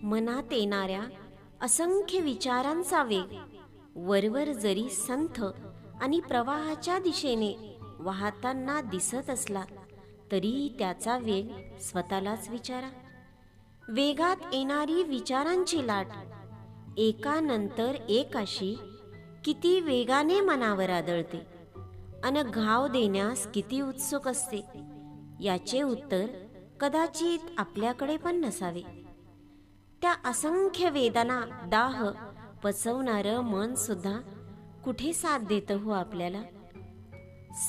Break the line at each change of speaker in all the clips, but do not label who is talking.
मनात येणाऱ्या असंख्य विचारांचा वेग वरवर जरी संथ आणि प्रवाहाच्या दिशेने वाहताना दिसत असला तरी त्याचा वेग स्वतःलाच विचारा. वेगात येणारी विचारांची लाट एकानंतर एक अशी किती वेगाने मनावर आदळते अन घाव देण्यास किती उत्सुक असते, याचे उत्तर कदाचित आपल्याकडे पण नसावे. त्या असंख्य वेदना दाह पचवणारं मन सुद्धा कुठे साथ देतं हो आपल्याला.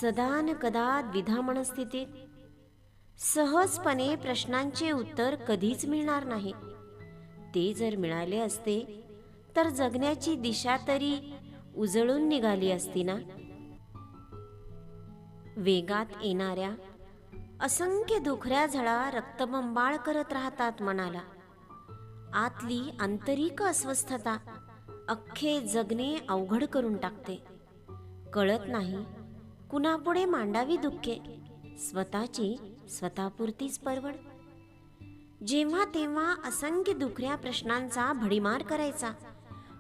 सदा न कदा द्विधा मनस्थितीत सहजपणे प्रश्नांचे उत्तर कधीच मिळणार नाही. ते जर मिळाले असते तर जगण्याची दिशा तरी उजळून निघाली असती ना. वेगात येणाऱ्या असंख्य दुखऱ्या झळा रक्तबंबाळ करत राहतात मनाला. आतली आंतरिक अस्वस्थता अख्खे जगणे अवघड करून टाकते. कळत नाही कुणापुढे मांडावी दुःखे, स्वतःची स्वतःपुरतीच परवड. जेव्हा तेव्हा असंख्य दुखऱ्या प्रश्नांचा भडीमार करायचा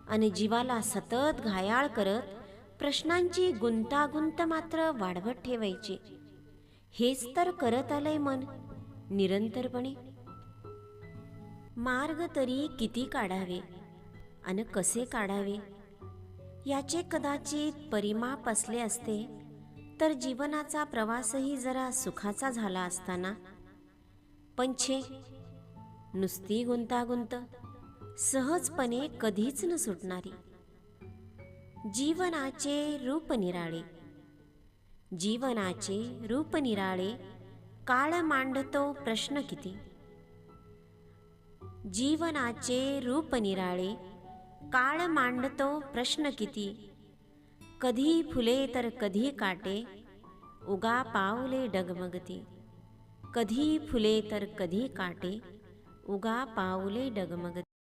आणि जीवाला सतत घायाळ करत प्रश्नांची गुंतागुंत मात्र वाढवत ठेवायची. हेच तर करत आलंय मन निरंतरपणे. मार्ग तरी किती काढावे आणि कसे काढावे याचे कदाचित परिमाप असले असते तर जीवनाचा प्रवासही जरा सुखाचा झाला असताना. पण छे, नुसती गुंतागुंत सहजपणे कधीच न सुटणारी. जीवनाचे रूप निराळे, जीवनाचे रूप निराळे, काळ मांडतो प्रश्न किती. जीवनाचे रूप निराळे, काळ मांडतो प्रश्न किती. कधी फुले तर कधी काटे, उगा पाऊले डगमगती. कधी फुले तर कधी काटे, उगा पाऊले डगमगती.